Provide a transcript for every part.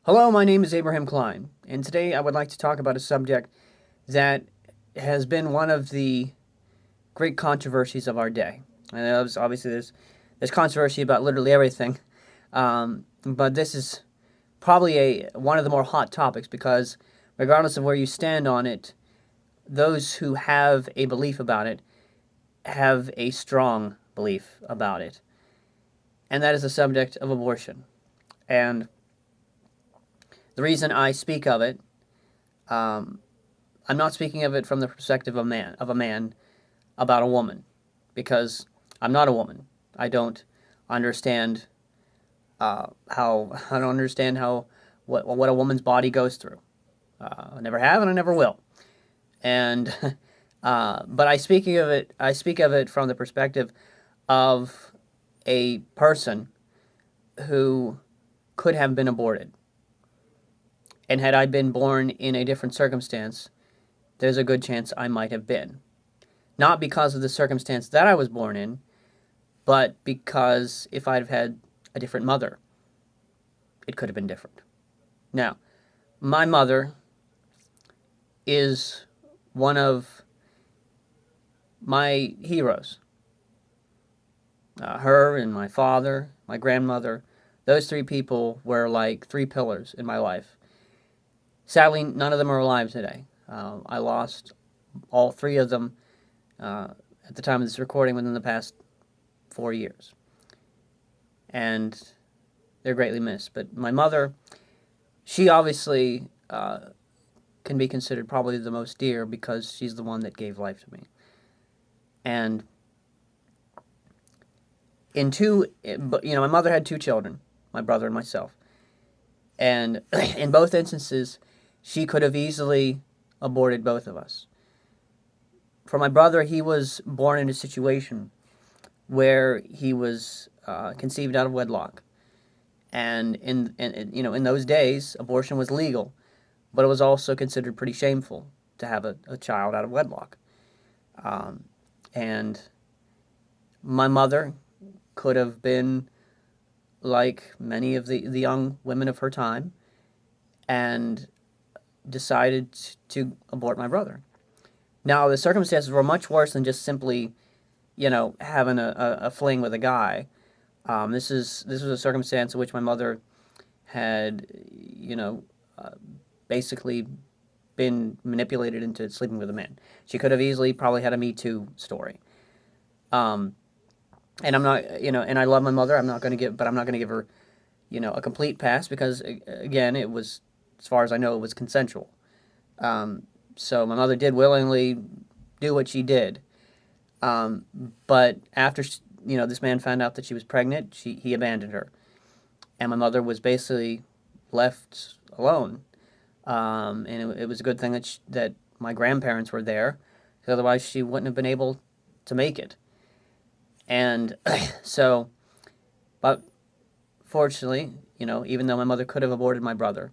Hello, my name is Abraham Klein, and today I would like to talk about a subject that has been one of the great controversies of our day. And obviously there's controversy about literally everything, but this is probably one of the more hot topics because regardless of where you stand on it, those who have a belief about it have a strong belief about it, and that is the subject of abortion. And the reason I speak of it, um, I'm not speaking of it from the perspective of a man about a woman, because I'm not a woman. I don't understand I don't understand how what a woman's body goes through. I never have, and I never will. And but I speak of it from the perspective of a person who could have been aborted. And had I been born in a different circumstance, there's a good chance I might have been. Not because of the circumstance that I was born in, but because if I'd have had a different mother, it could have been different. Now, my mother is one of my heroes. Her and my father, my grandmother, those three people were like three pillars in my life. Sadly, none of them are alive today. I lost all three of them at the time of this recording within the past 4 years. And they're greatly missed. But my mother, she obviously can be considered probably the most dear because she's the one that gave life to me. And my mother had two children, my brother and myself. And in both instances, she could have easily aborted both of us. For my brother, he was born in a situation where he was conceived out of wedlock, and in those days, abortion was legal, but it was also considered pretty shameful to have a child out of wedlock. And my mother could have been like many of the young women of her time, and decided to abort my brother. Now, the circumstances were much worse than just simply, having a fling with a guy. This was a circumstance in which my mother had, basically been manipulated into sleeping with a man. She could have easily probably had a Me Too story. And I'm not, and I love my mother. I'm not going to give her, a complete pass because, again, it was, as far as I know, it was consensual. So my mother did willingly do what she did. But after, this man found out that she was pregnant, he abandoned her. And my mother was basically left alone. And it was a good thing that my grandparents were there, because otherwise she wouldn't have been able to make it. And so, but fortunately, even though my mother could have aborted my brother,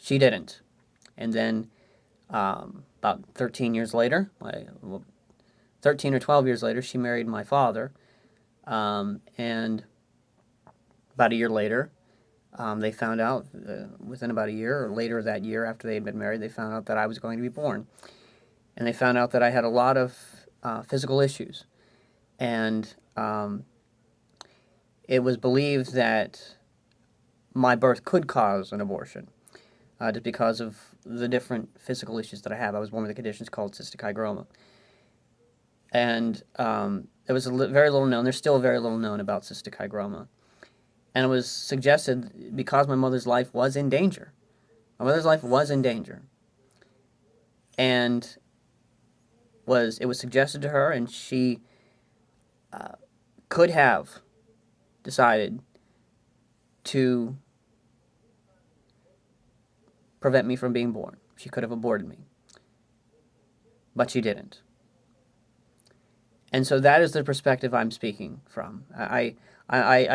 she didn't. And then about 13 years later, 13 or 12 years later, she married my father. And about a year later, they found out, within about a year or later that year after they had been married, they found out that I was going to be born. And they found out that I had a lot of physical issues. And it was believed that my birth could cause an abortion, just because of the different physical issues that I have. I was born with a condition called cystic hygroma. And there was very little known. There's still very little known about cystic hygroma. And it was suggested because my mother's life was in danger. My mother's life was in danger. And it was suggested to her, and she could have decided to prevent me from being born. She could have aborted me. But she didn't. And so that is the perspective I'm speaking from. I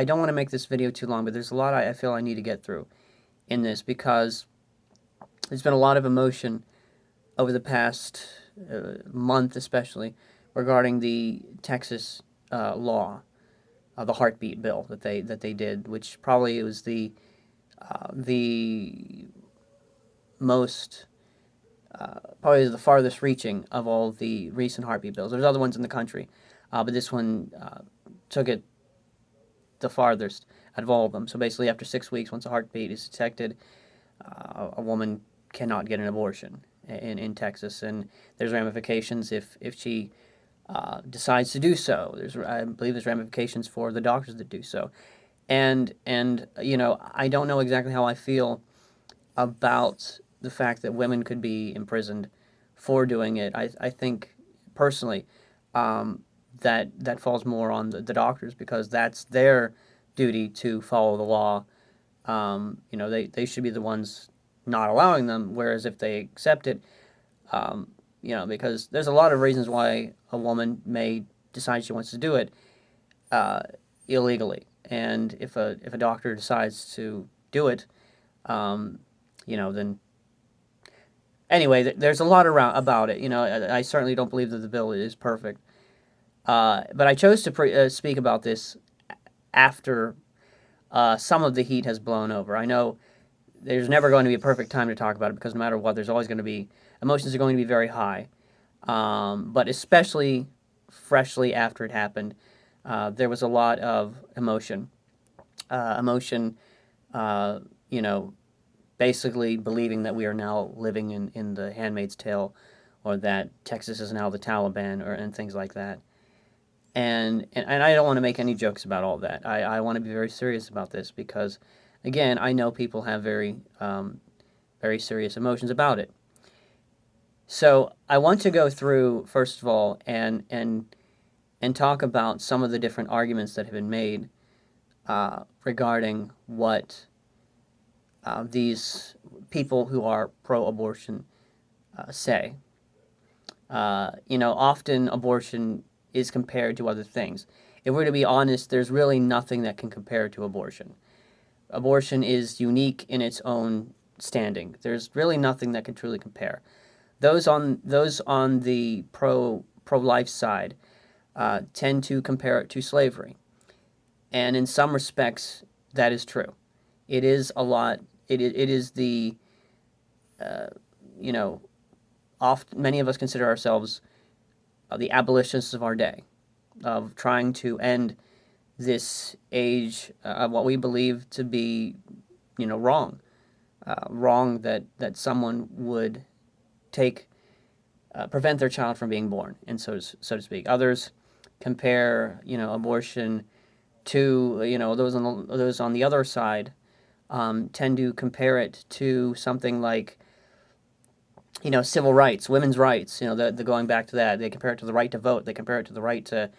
don't want to make this video too long, but there's a lot I feel I need to get through in this, because there's been a lot of emotion over the past month, especially, regarding the Texas law, the heartbeat bill that they did, which probably was the the most probably the farthest reaching of all the recent heartbeat bills. There's other ones in the country, but this one took it the farthest out of all of them. So basically, after 6 weeks, once a heartbeat is detected, a woman cannot get an abortion in Texas, and there's ramifications if she decides to do so. I believe there's ramifications for the doctors that do so, and I don't know exactly how I feel about the fact that women could be imprisoned for doing it. I think personally that falls more on the doctors, because that's their duty to follow the law. They should be the ones not allowing them, whereas if they accept it, because there's a lot of reasons why a woman may decide she wants to do it illegally. And if a doctor decides to do it, then anyway, there's a lot around about it. I certainly don't believe that the bill is perfect. But I chose to speak about this after some of the heat has blown over. I know there's never going to be a perfect time to talk about it, because no matter what, there's always going to be emotions are going to be very high. But especially freshly after it happened, there was a lot of emotion. Emotion, basically believing that we are now living in the Handmaid's Tale, or that Texas is now the Taliban, and things like that. And I don't want to make any jokes about all that. I want to be very serious about this, because, again, I know people have very, very serious emotions about it. So I want to go through, first of all, and talk about some of the different arguments that have been made regarding what these people who are pro-abortion say. Often abortion is compared to other things. If we're to be honest, there's really nothing that can compare to abortion. Abortion is unique in its own standing. There's really nothing that can truly compare. Those on the pro-life side tend to compare it to slavery, and in some respects, that is true. It is a lot. It is the often many of us consider ourselves the abolitionists of our day, of trying to end this age of what we believe to be, wrong. Wrong that someone would prevent their child from being born, and so to speak. Others compare, abortion to, those on the other side tend to compare it to something like, civil rights, women's rights. The going back to that, they compare it to the right to vote. They compare it to the right to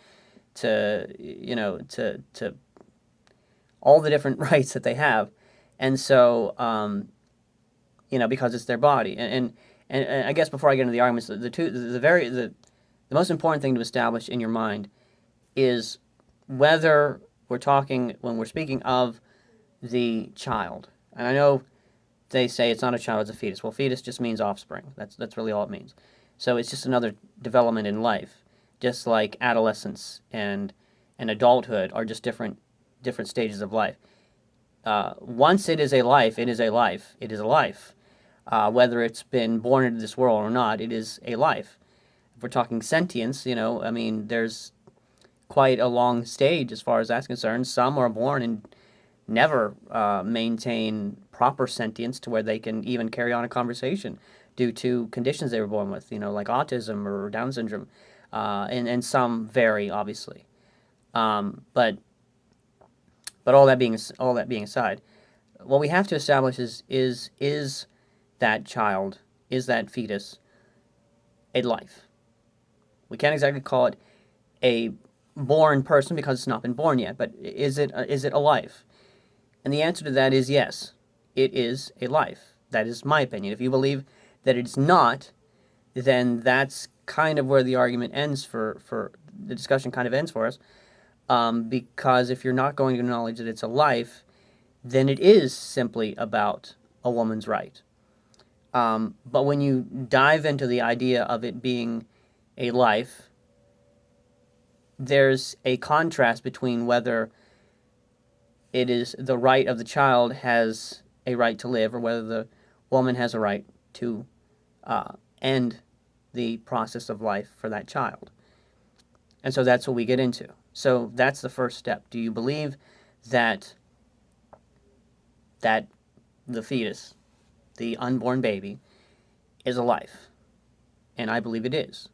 all the different rights that they have, and so because it's their body. And I guess before I get into the arguments, the most important thing to establish in your mind is whether when we're speaking of the child. And I know they say it's not a child, it's a fetus. Well, fetus just means offspring. That's really all it means. So it's just another development in life, just like adolescence and adulthood are just different stages of life. Once it is a life, it is a life. It is a life. Whether it's been born into this world or not, it is a life. If we're talking sentience, there's quite a long stage as far as that's concerned. Some are born and never maintain proper sentience to where they can even carry on a conversation due to conditions they were born with, like autism or Down syndrome, and some vary, obviously. But all that being aside, what we have to establish is that child, is that fetus, a life. We can't exactly call it a born person because it's not been born yet, but is it a life? And the answer to that is yes, it is a life. That is my opinion. If you believe that it's not, then that's kind of where the argument ends for the discussion kind of ends for us. Because if you're not going to acknowledge that it's a life, then it is simply about a woman's right. But when you dive into the idea of it being a life, there's a contrast between whether it is the right of the child has a right to live or whether the woman has a right to end the process of life for that child. And so that's what we get into. So that's the first step. Do you believe that the fetus, the unborn baby, is a life? And I believe it is.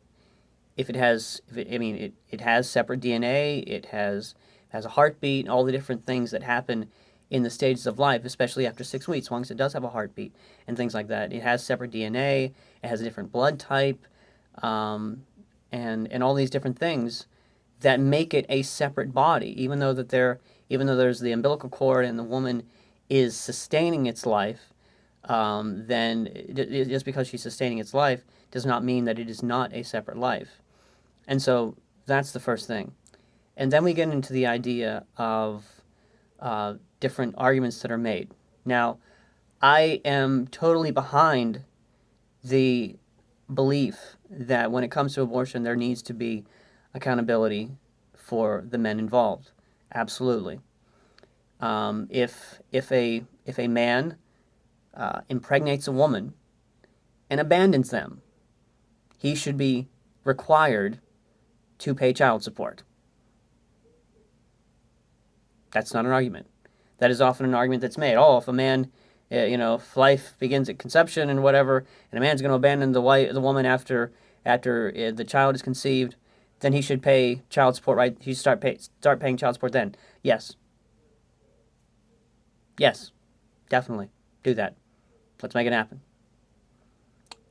It has separate DNA, it has a heartbeat, all the different things that happen in the stages of life, especially after 6 weeks, as long as it does have a heartbeat and things like that. It has separate DNA, it has a different blood type, and all these different things that make it a separate body, even though there's the umbilical cord and the woman is sustaining its life. Then just because she's sustaining its life does not mean that it is not a separate life. And so that's the first thing. And then we get into the idea of different arguments that are made. Now, I am totally behind the belief that when it comes to abortion, there needs to be accountability for the men involved. Absolutely. If a man impregnates a woman and abandons them, he should be required to pay child support. That's not an argument. That is often an argument that's made. Oh, if a man, if life begins at conception and whatever, and a man's going to abandon the woman after the child is conceived, then he should pay child support, right? He should start paying child support then. Yes. Yes, definitely. Do that. Let's make it happen.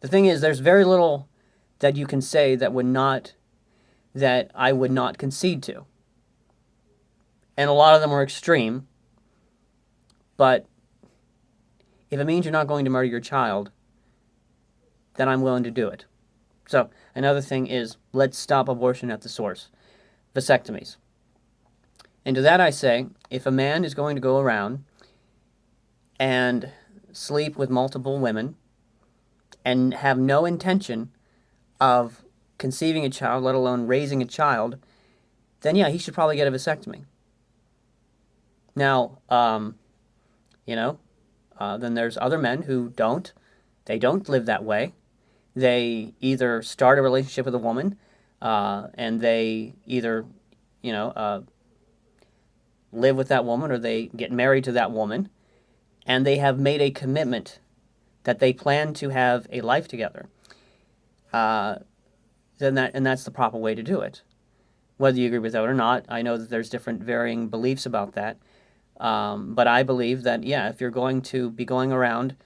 The thing is, there's very little that you can say that I would not concede to. And a lot of them are extreme, but if it means you're not going to murder your child, then I'm willing to do it. So, another thing is, let's stop abortion at the source. Vasectomies. And to that I say, if a man is going to go around and sleep with multiple women and have no intention of conceiving a child, let alone raising a child, then yeah, he should probably get a vasectomy. Now, then there's other men who don't. They don't live that way. They either start a relationship with a woman, and they either, live with that woman or they get married to that woman, and they have made a commitment that they plan to have a life together. That's the proper way to do it. Whether you agree with that or not, I know that there's different varying beliefs about that. But I believe that, yeah, if you're going to be going around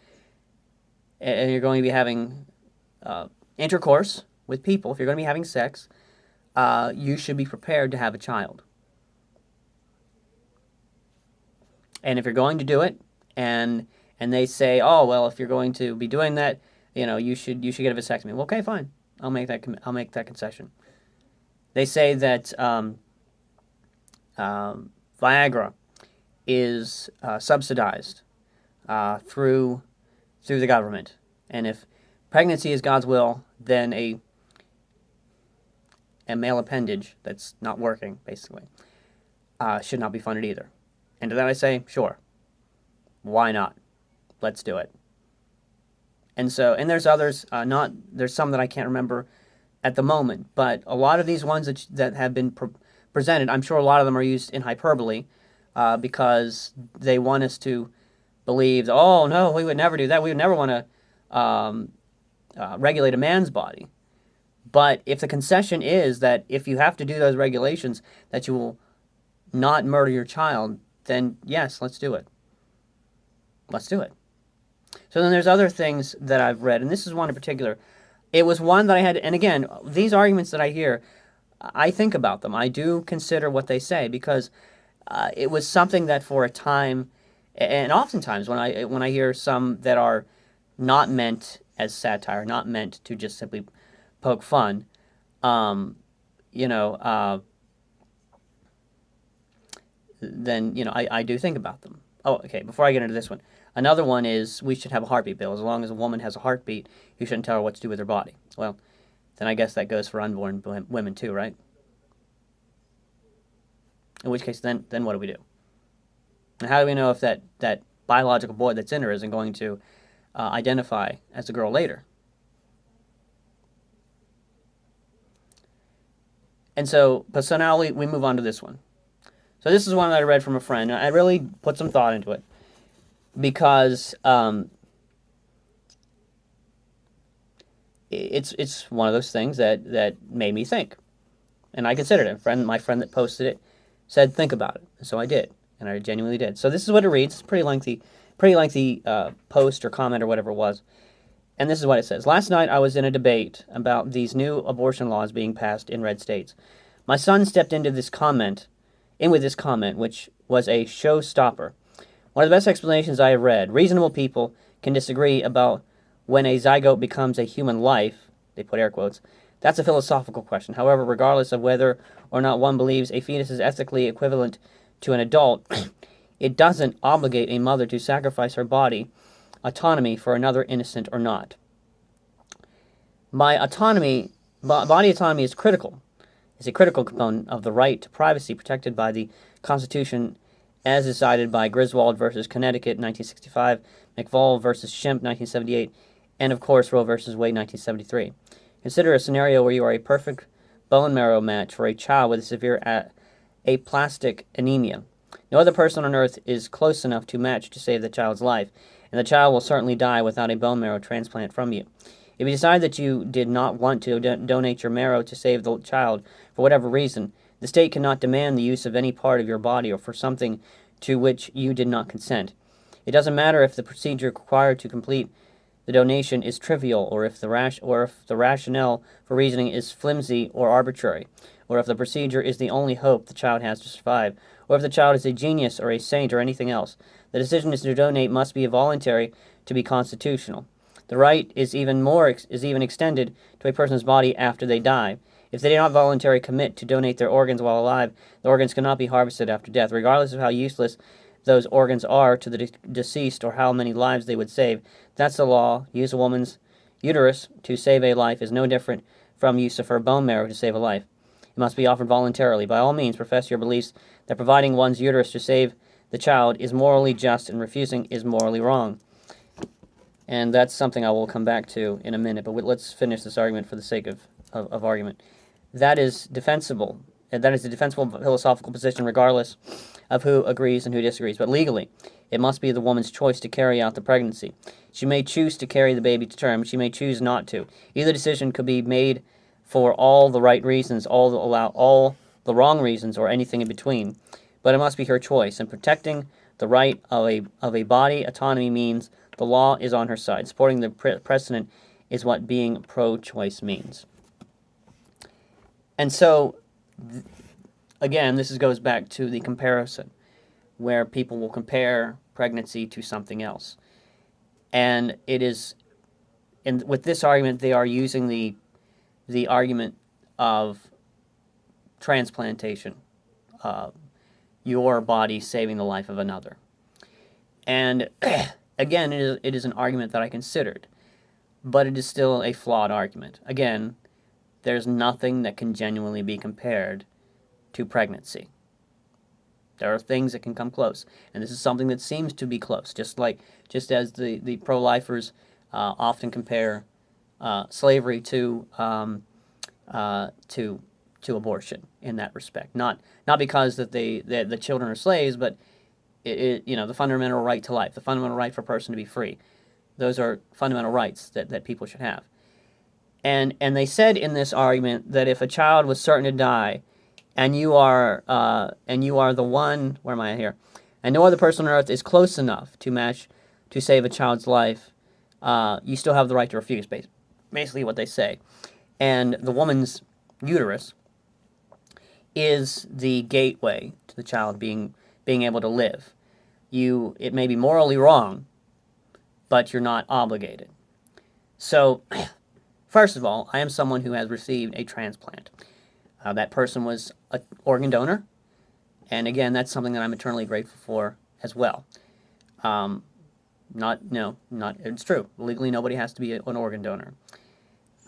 and you're going to be having intercourse with people, if you're going to be having sex, you should be prepared to have a child. And if you're going to do it, and they say, oh, well, if you're going to be doing that, you should get a vasectomy. Well, okay, fine. I'll make that concession. They say that Viagra is subsidized through the government, and if pregnancy is God's will, then a male appendage that's not working, basically, should not be funded either. And to that I say, sure, why not? Let's do it. And there's others, there's some that I can't remember at the moment, but a lot of these ones that have been presented, I'm sure a lot of them are used in hyperbole, because they want us to believe, oh no, we would never do that. We would never want to regulate a man's body. But if the concession is that if you have to do those regulations, that you will not murder your child, then yes, let's do it. Let's do it. So then there's other things that I've read, and this is one in particular. It was one that I had, and again, these arguments that I hear, I think about them. I do consider what they say, because it was something that for a time, and oftentimes when I hear some that are not meant as satire, not meant to just simply poke fun, then I do think about them. Oh, okay. Before I get into this one, another one is we should have a heartbeat bill. As long as a woman has a heartbeat, you shouldn't tell her what to do with her body. Well, then I guess that goes for unborn women too, right? In which case, then what do we do? And how do we know if that biological boy that's in her isn't going to identify as a girl later. And so now we move on to this one. So this is one that I read from a friend. I really put some thought into it because it's one of those things that made me think, and I considered it. My friend that posted it said think about it, so I did, and I genuinely did. So this is what it reads. It's pretty lengthy post or comment or whatever it was, and this is what it says. Last night I was in a debate about these new abortion laws being passed in red states. My son stepped in with this comment, which was a showstopper. One of the best explanations I have read. Reasonable people can disagree about when a zygote becomes a human life, they put air quotes. That's a philosophical question. However, regardless of whether or not one believes a fetus is ethically equivalent to an adult, it doesn't obligate a mother to sacrifice her body autonomy for another, innocent or not. Body autonomy is critical. It's a critical component of the right to privacy protected by the Constitution as decided by Griswold versus Connecticut, 1965, McFall versus Shemp, 1978, and of course Roe versus Wade, 1973. Consider a scenario where you are a perfect bone marrow match for a child with a severe aplastic anemia. No other person on earth is close enough to match to save the child's life, and the child will certainly die without a bone marrow transplant from you. If you decide that you did not want to donate your marrow to save the child for whatever reason, the state cannot demand the use of any part of your body or for something to which you did not consent. It doesn't matter if the procedure required to complete the donation is trivial, or if the rationale for reasoning is flimsy or arbitrary, or if the procedure is the only hope the child has to survive, or if the child is a genius or a saint or anything else. The decision to donate must be voluntary to be constitutional. The right is even extended to a person's body after they die. If they do not voluntarily commit to donate their organs while alive, the organs cannot be harvested after death, regardless of how useless those organs are to the deceased or how many lives they would save. That's the law. Use a woman's uterus to save a life is no different from use of her bone marrow to save a life. It must be offered voluntarily. By all means, profess your beliefs that providing one's uterus to save the child is morally just and refusing is morally wrong. And that's something I will come back to in a minute, but let's finish this argument for the sake of argument. That is defensible. And that is a defensible philosophical position regardless of who agrees and who disagrees. But legally, it must be the woman's choice to carry out the pregnancy. She may choose to carry the baby to term, but she may choose not to. Either decision could be made for all the right reasons, all the wrong reasons, or anything in between. But it must be her choice. And protecting the right of a body autonomy means the law is on her side. Supporting the precedent is what being pro-choice means. And so, again, this goes back to the comparison, where people will compare pregnancy to something else. And it is, and with this argument, they are using the argument of transplantation, your body saving the life of another. And again, it is an argument that I considered, but it is still a flawed argument. Again, there's nothing that can genuinely be compared to pregnancy. There are things that can come close, and this is something that seems to be close, just as the pro-lifers often compare slavery to abortion in that respect. Not because that the children are slaves, but the fundamental right to life, the fundamental right for a person to be free. Those are fundamental rights that people should have. And they said in this argument that if a child was certain to die, and you are the one, where am I at here? And no other person on earth is close enough to save a child's life, you still have the right to refuse, basically what they say. And the woman's uterus is the gateway to the child being able to live. It may be morally wrong, but you're not obligated. So, first of all, I am someone who has received a transplant. That person was an organ donor, and again, that's something that I'm eternally grateful for as well. It's true. Legally, nobody has to be an organ donor.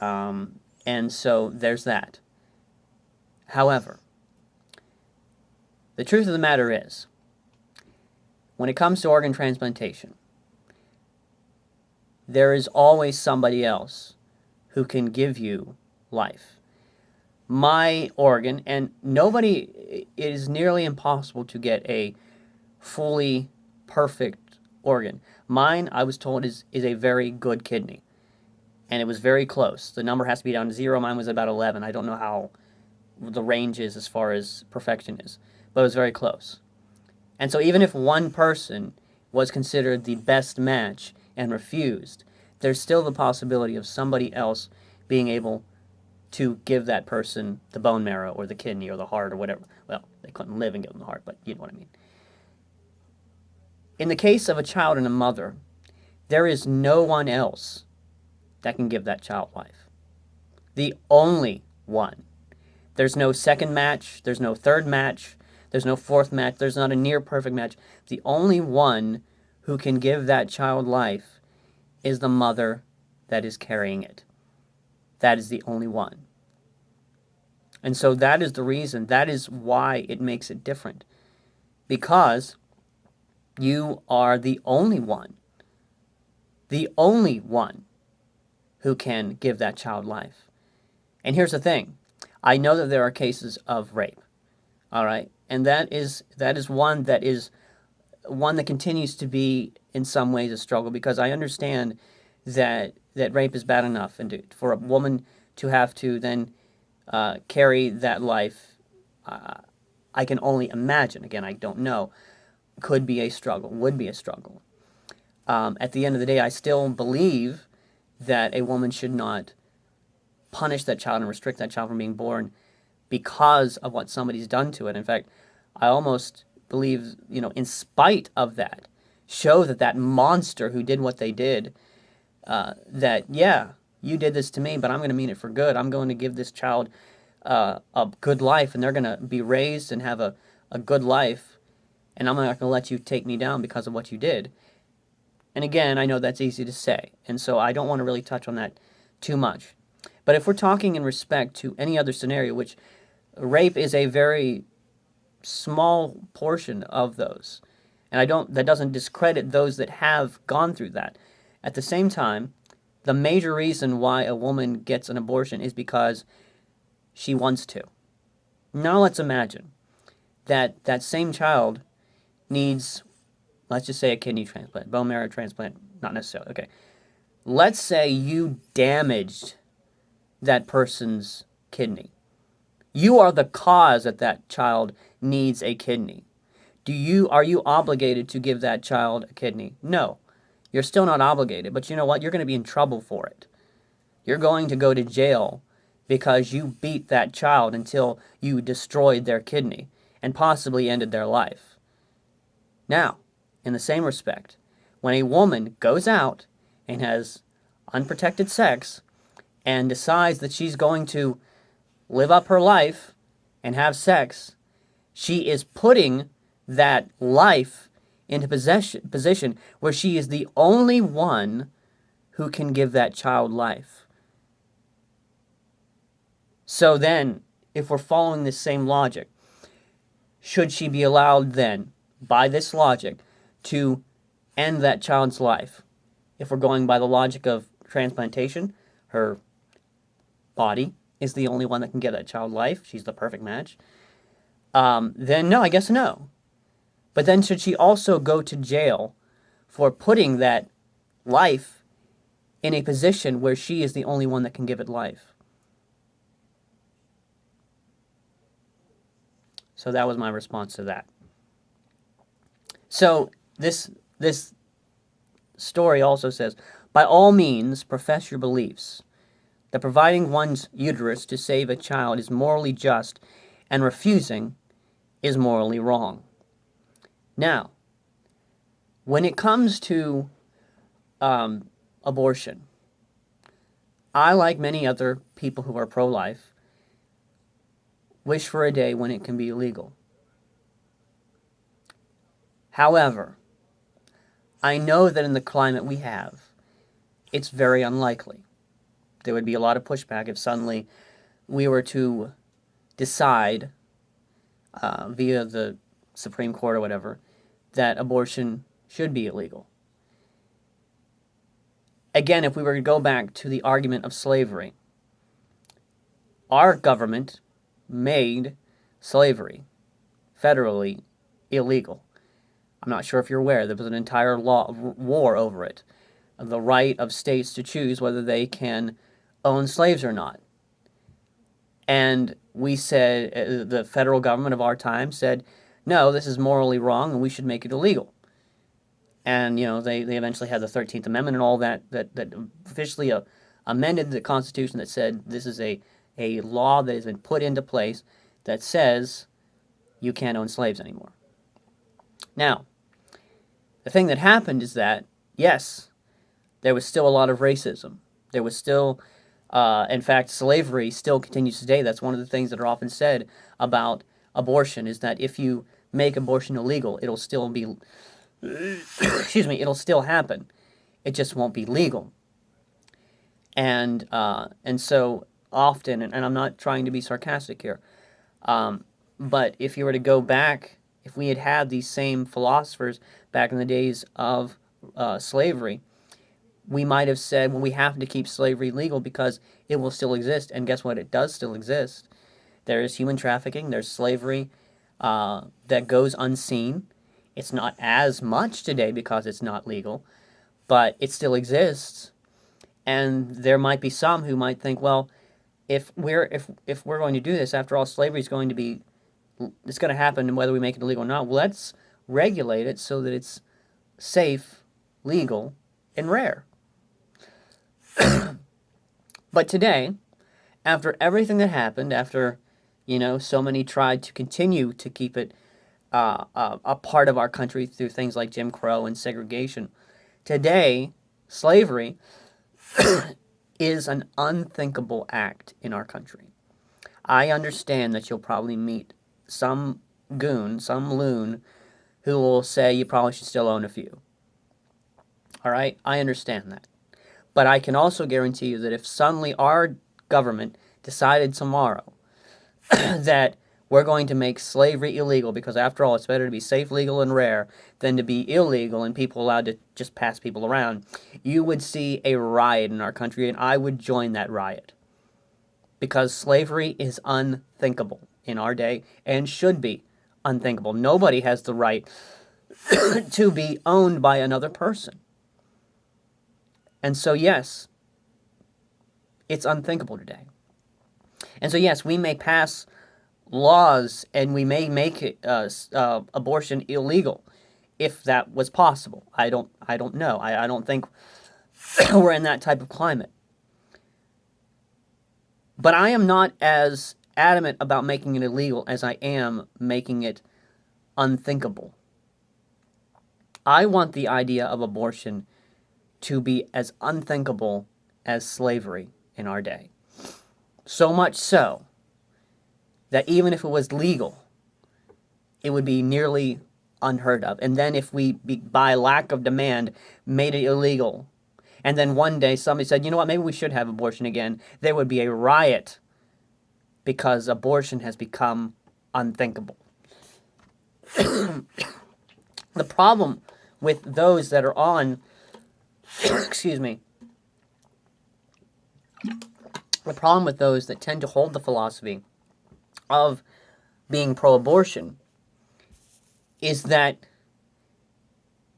And so there's that. However, the truth of the matter is, when it comes to organ transplantation, there is always somebody else who can give you life. My organ, and nobody, it is nearly impossible to get a fully perfect organ. Mine, I was told, is a very good kidney. And it was very close. The number has to be down to 0. Mine was about 11. I don't know how the range is as far as perfection is, but it was very close. And so even if one person was considered the best match and refused, there's still the possibility of somebody else being able to give that person the bone marrow or the kidney or the heart or whatever. Well, they couldn't live and give them the heart, but you know what I mean. In the case of a child and a mother, there is no one else that can give that child life. The only one. There's no second match, there's no third match, there's no fourth match, there's not a near perfect match. The only one who can give that child life is the mother that is carrying it. That is the only one. And so that is the reason, that is why it makes it different. Because you are the only one who can give that child life. And here's the thing. I know that there are cases of rape. All right? And that is one that continues to be in some ways a struggle, because I understand that rape is bad enough, and for a woman to have to then carry that life, I can only imagine, again, I don't know, would be a struggle. At the end of the day, I still believe that a woman should not punish that child and restrict that child from being born because of what somebody's done to it. In fact, I almost believe, in spite of that, show that monster who did what they did, that, yeah, you did this to me, but I'm going to mean it for good. I'm going to give this child a good life, and they're going to be raised and have a good life, and I'm not going to let you take me down because of what you did. And again, I know that's easy to say, and so I don't want to really touch on that too much. But if we're talking in respect to any other scenario, which rape is a very small portion of those, and that doesn't discredit those that have gone through that. At the same time, the major reason why a woman gets an abortion is because she wants to. Now let's imagine that same child needs, let's just say, a kidney transplant, bone marrow transplant, not necessarily, okay. Let's say you damaged that person's kidney. You are the cause that child needs a kidney. Are you obligated to give that child a kidney? No. You're still not obligated, but you know what? You're going to be in trouble for it. You're going to go to jail because you beat that child until you destroyed their kidney and possibly ended their life. Now, in the same respect, when a woman goes out and has unprotected sex and decides that she's going to live up her life and have sex, she is putting that life into position where she is the only one who can give that child life. So then, if we're following this same logic, should she be allowed then, by this logic, to end that child's life? If we're going by the logic of transplantation, her body is the only one that can give that child life. She's the perfect match. Then no, I guess no. But then should she also go to jail for putting that life in a position where she is the only one that can give it life? So that was my response to that. So this story also says, by all means, profess your beliefs. That providing one's uterus to save a child is morally just, and refusing is morally wrong. Now, when it comes to abortion, I, like many other people who are pro-life, wish for a day when it can be illegal. However, I know that in the climate we have, it's very unlikely. There would be a lot of pushback if suddenly we were to decide via the Supreme Court or whatever that abortion should be illegal. Again, if we were to go back to the argument of slavery, our government made slavery federally illegal. I'm not sure if you're aware, there was an entire war over it. The right of states to choose whether they can own slaves or not. And we said, the federal government of our time said, no, this is morally wrong and we should make it illegal. And, they eventually had the 13th Amendment and all that officially amended the Constitution that said this is a law that has been put into place that says you can't own slaves anymore. Now, the thing that happened is that, yes, there was still a lot of racism. There was still, in fact, slavery still continues today. That's one of the things that are often said about abortion, is that if you make abortion illegal, it'll still be, it'll still happen. It just won't be legal. And so often, and I'm not trying to be sarcastic here, but if you were to go back, if we had had these same philosophers back in the days of slavery, we might have said, well, we have to keep slavery legal because it will still exist. And guess what? It does still exist. There is human trafficking. There's slavery that goes unseen. It's not as much today because it's not legal, but it still exists. And there might be some who might think, well, if we're going to do this, after all, slavery is going to be, it's going to happen whether we make it illegal or not. Well, let's regulate it so that it's safe, legal, and rare. But today, after everything that happened, after, so many tried to continue to keep it a part of our country through things like Jim Crow and segregation, today, slavery is an unthinkable act in our country. I understand that you'll probably meet some goon, some loon, who will say you probably should still own a few. All right? I understand that. But I can also guarantee you that if suddenly our government decided tomorrow that we're going to make slavery illegal, because after all, it's better to be safe, legal, and rare than to be illegal and people allowed to just pass people around, you would see a riot in our country, and I would join that riot. Because slavery is unthinkable in our day and should be unthinkable. Nobody has the right to be owned by another person. And so, yes, it's unthinkable today. And so, yes, we may pass laws and we may make it, abortion illegal if that was possible. I don't know. I don't think we're in that type of climate. But I am not as adamant about making it illegal as I am making it unthinkable. I want the idea of abortion to be as unthinkable as slavery in our day. So much so that even if it was legal, it would be nearly unheard of. And then if we, by lack of demand, made it illegal, and then one day somebody said, you know what, maybe we should have abortion again, there would be a riot because abortion has become unthinkable. The problem with those that are on, the problem with those that tend to hold the philosophy of being pro-abortion is that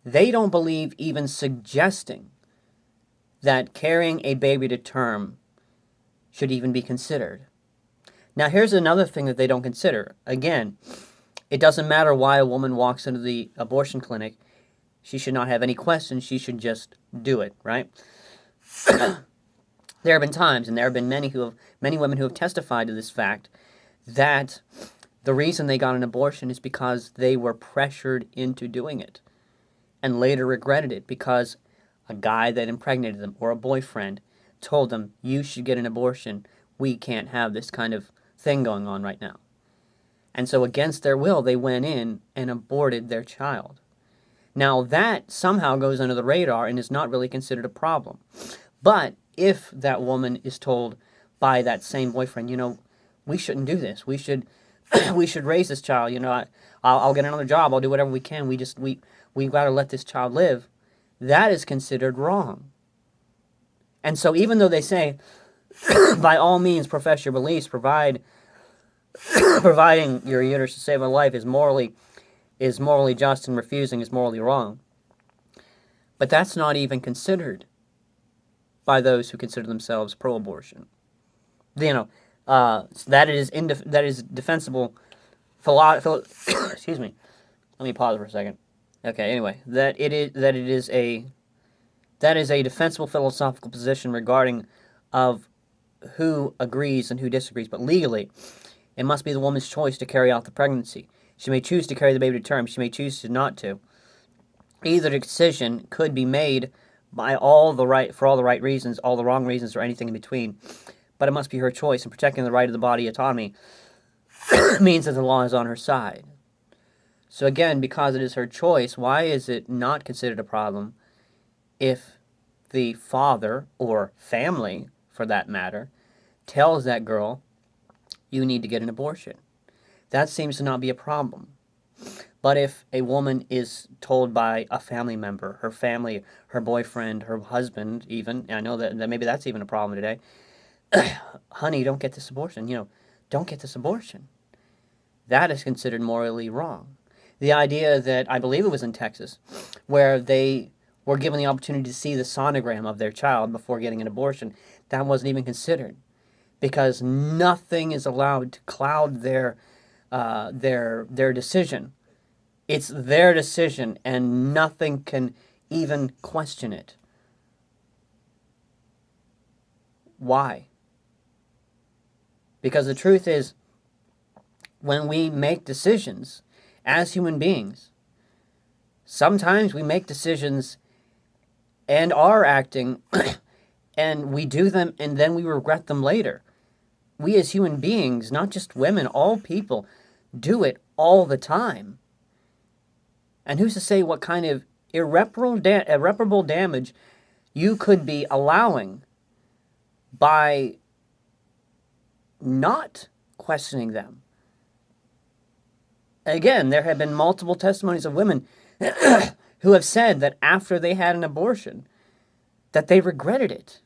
they don't believe even suggesting that carrying a baby to term should even be considered. Now, here's another thing that they don't consider. Again, it doesn't matter why a woman walks into the abortion clinic. She should not have any questions. She should just do it, right? There have been times, and there have been many women who have testified to this fact, that the reason they got an abortion is because they were pressured into doing it and later regretted it because a guy that impregnated them or a boyfriend told them, you should get an abortion. We can't have this kind of thing going on right now. And so against their will, they went in and aborted their child. Now that somehow goes under the radar and is not really considered a problem. But if that woman is told by that same boyfriend, we shouldn't do this. We should we should raise this child. I'll get another job. I'll do whatever we can. We've got to let this child live. That is considered wrong. And so even though they say, by all means, profess your beliefs, providing your uterus to save a life is morally just, and refusing is morally wrong. But that's not even considered by those who consider themselves pro-abortion. That is defensible. Excuse me. Let me pause for a second. Okay. Anyway, that is a defensible philosophical position regarding of who agrees and who disagrees. But legally, it must be the woman's choice to carry out the pregnancy. She may choose to carry the baby to term. She may choose to not to. Either decision could be made for all the right reasons, all the wrong reasons, or anything in between. But it must be her choice, and protecting the right of the body autonomy means that the law is on her side. So again, because it is her choice, why is it not considered a problem if the father, or family for that matter, tells that girl, you need to get an abortion? That seems to not be a problem. But if a woman is told by a family member, her family, her boyfriend, her husband even, and I know that maybe that's even a problem today, honey, don't get this abortion, don't get this abortion. That is considered morally wrong. The idea that, I believe it was in Texas, where they were given the opportunity to see the sonogram of their child before getting an abortion, that wasn't even considered. Because nothing is allowed to cloud their decision. It's their decision, and nothing can even question it. Why? Because the truth is, when we make decisions as human beings, sometimes we make decisions and are acting and we do them and then we regret them later. We as human beings, not just women, all people, do it all the time. And who's to say what kind of irreparable damage you could be allowing by not questioning them? Again, there have been multiple testimonies of women who have said that after they had an abortion, that they regretted it.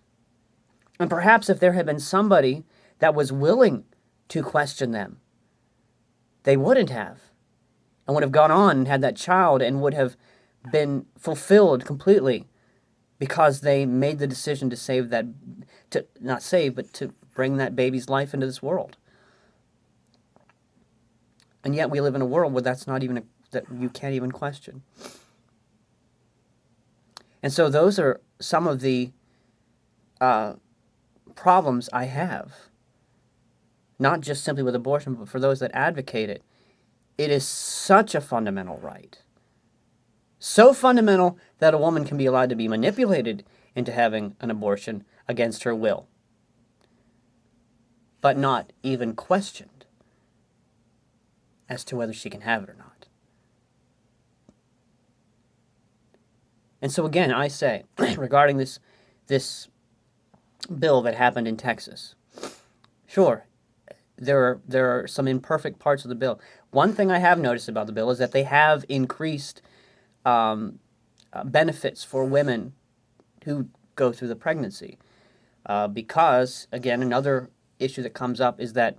And perhaps if there had been somebody that was willing to question them, they wouldn't have, and would have gone on and had that child and would have been fulfilled completely, because they made the decision to save that, to not save, but to bring that baby's life into this world. And yet we live in a world where that's not even, that you can't even question. And so those are some of the problems I have. Not just simply with abortion, but for those that advocate it. It is such a fundamental right. So fundamental that a woman can be allowed to be manipulated into having an abortion against her will, but not even questioned as to whether she can have it or not. And so again, I say, regarding this bill that happened in Texas, sure, there are some imperfect parts of the bill. One thing I have noticed about the bill is that they have increased benefits for women who go through the pregnancy. Because, again, another issue that comes up is that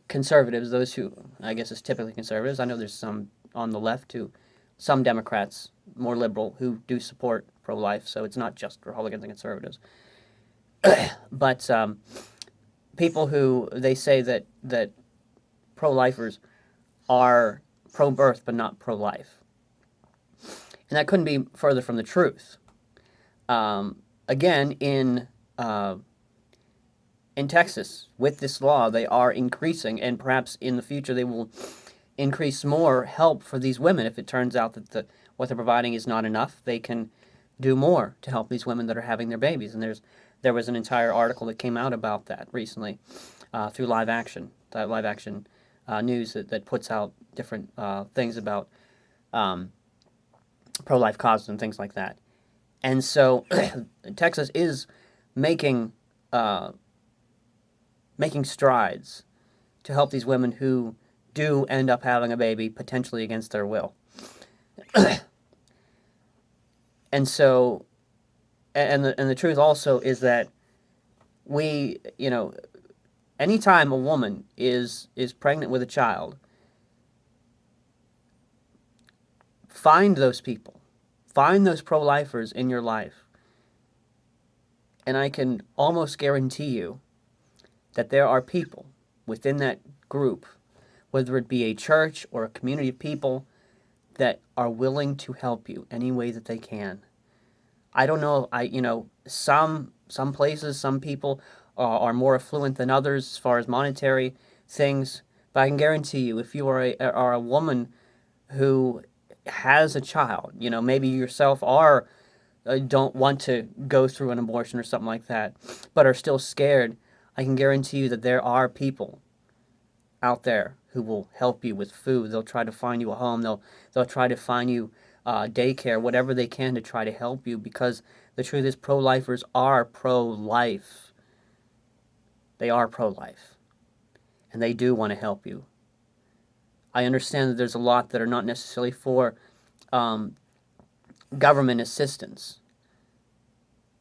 conservatives, those who, I guess is typically conservatives, I know there's some on the left too, some Democrats, more liberal, who do support pro-life, so it's not just Republicans and conservatives. But people who, they say that pro-lifers are pro-birth but not pro-life. And that couldn't be further from the truth. Again, in Texas, with this law, they are increasing, and perhaps in the future they will increase more help for these women. If it turns out that what they're providing is not enough, they can do more to help these women that are having their babies. And there was an entire article that came out about that recently through Live Action, News that puts out different things about pro-life causes and things like that. And so Texas is making strides to help these women who do end up having a baby potentially against their will. And so, and the truth also is that we, anytime a woman is pregnant with a child, find those people, find those pro-lifers in your life, and I can almost guarantee you that there are people within that group, whether it be a church or a community of people, that are willing to help you any way that they can. I don't know, some places, some people are more affluent than others as far as monetary things, but I can guarantee you, if you are a woman who has a child, maybe yourself don't want to go through an abortion or something like that, but are still scared, I can guarantee you that there are people out there who will help you with food. They'll try to find you a home. They'll try to find you daycare, whatever they can to try to help you, because the truth is pro-lifers are pro-life. They are pro-life, and they do want to help you. I understand that there's a lot that are not necessarily for government assistance,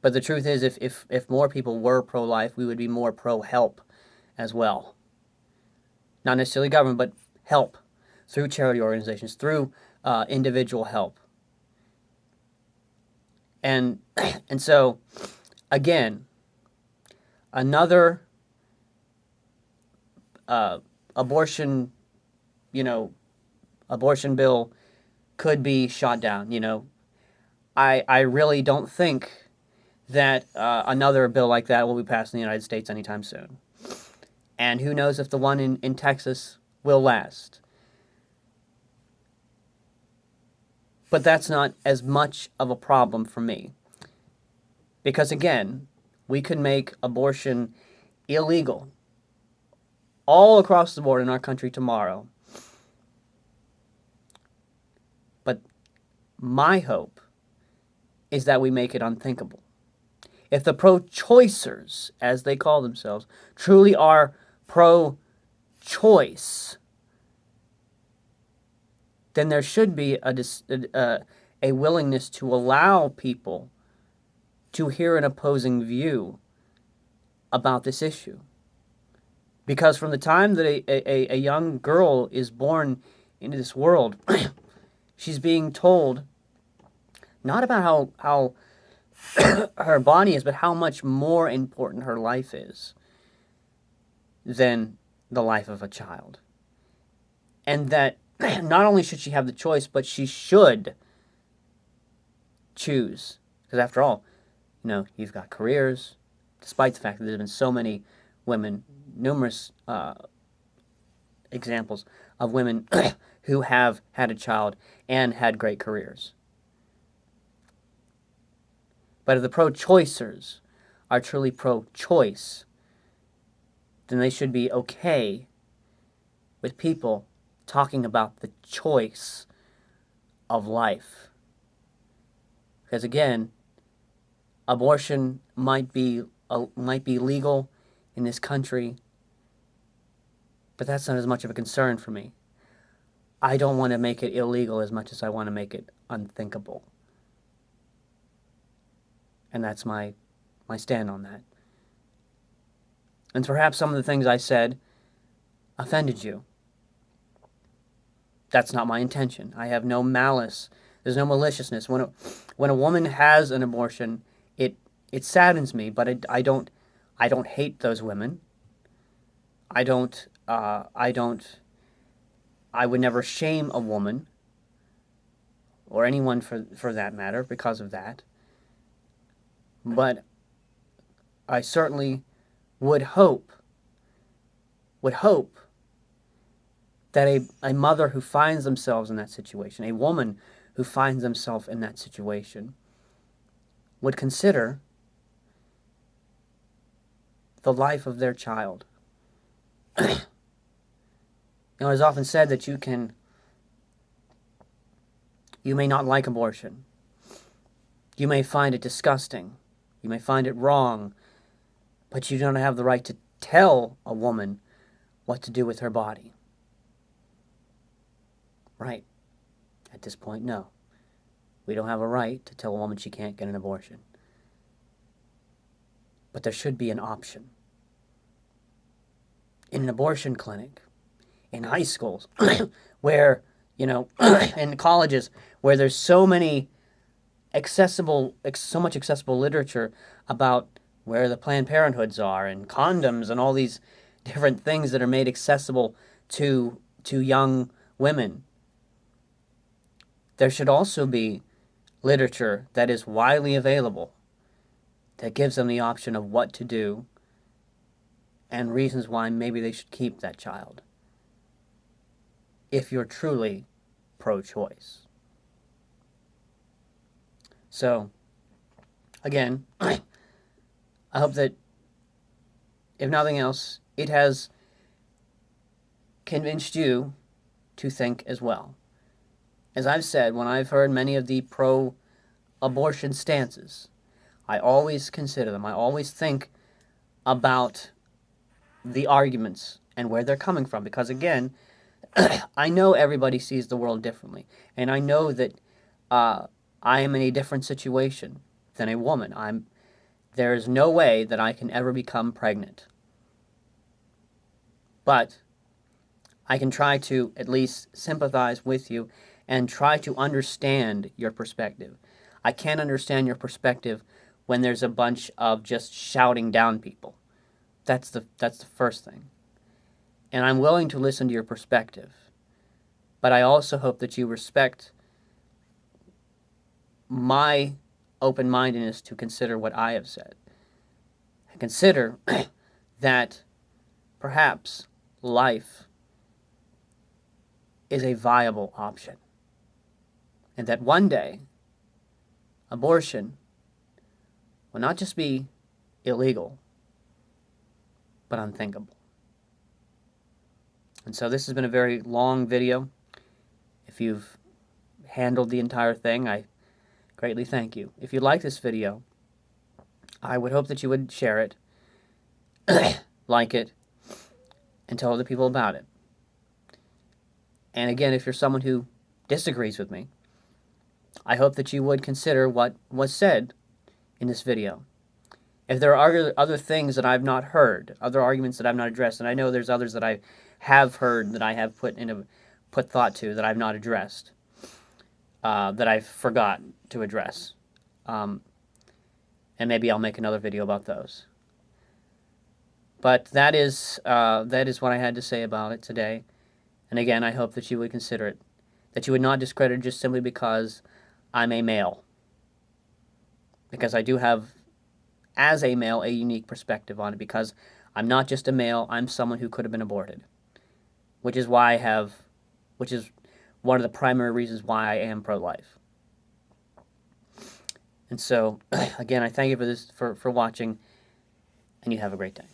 but the truth is, if more people were pro-life, we would be more pro-help as well. Not necessarily government, but help through charity organizations, through individual help. And so, again, another abortion bill could be shot down. I really don't think that another bill like that will be passed in the United States anytime soon. And who knows if the one in Texas will last. But that's not as much of a problem for me. Because again, we could make abortion illegal all across the board in our country tomorrow. But my hope is that we make it unthinkable. If the pro-choicers, as they call themselves, truly are pro-choice, then there should be a willingness to allow people to hear an opposing view about this issue. Because from the time that a young girl is born into this world, she's being told not about how her body is, but how much more important her life is than the life of a child. And that not only should she have the choice, but she should choose. Because after all, you've got careers, despite the fact that there's been so many women, numerous examples of women who have had a child and had great careers. But if the pro-choicers are truly pro-choice, then they should be okay with people talking about the choice of life. Because again, abortion might be legal in this country, but that's not as much of a concern for me. I don't want to make it illegal as much as I want to make it unthinkable. And that's my stand on that. And perhaps some of the things I said offended you. That's not my intention. I have no malice. There's no maliciousness. When a woman has an abortion, it saddens me, but I don't hate those women. I would never shame a woman, or anyone for that matter, because of that. But I certainly would hope that a mother who finds themselves in that situation, a woman who finds themselves in that situation, would consider the life of their child. It is often said that you may not like abortion. You may find it disgusting. You may find it wrong. But you don't have the right to tell a woman what to do with her body. Right. At this point, no. We don't have a right to tell a woman she can't get an abortion. But there should be an option. In an abortion clinic, in high schools, where, in colleges, where there's so much accessible literature about where the Planned Parenthoods are and condoms and all these different things that are made accessible to young women. There should also be literature that is widely available that gives them the option of what to do and reasons why maybe they should keep that child if you're truly pro-choice. So, again, I hope that, if nothing else, it has convinced you to think as well. As I've said, when I've heard many of the pro-abortion stances, I always consider them. I always think about the arguments and where they're coming from. Because, again, I know everybody sees the world differently. And I know that I am in a different situation than a woman. There is no way that I can ever become pregnant. But I can try to at least sympathize with you and try to understand your perspective. I can't understand your perspective when there's a bunch of just shouting down people. That's the first thing. And I'm willing to listen to your perspective. But I also hope that you respect my open-mindedness to consider what I have said. And consider that perhaps life is a viable option. And that one day, abortion will not just be illegal, but unthinkable. And so this has been a very long video. If you've handled the entire thing, I greatly thank you. If you like this video, I would hope that you would share it, like it, and tell other people about it. And again, if you're someone who disagrees with me, I hope that you would consider what was said in this video. If there are other things that I've not heard, other arguments that I've not addressed, and I know there's others that I have heard, that I have put thought to, that I've not addressed, that I forgot to address. And maybe I'll make another video about those. But that is what I had to say about it today. And again, I hope that you would consider it, that you would not discredit it just simply because I'm a male. Because I do have, as a male, a unique perspective on it, because I'm not just a male, I'm someone who could have been aborted. Which is one of the primary reasons why I am pro-life. And so, again, I thank you for watching, and you have a great day.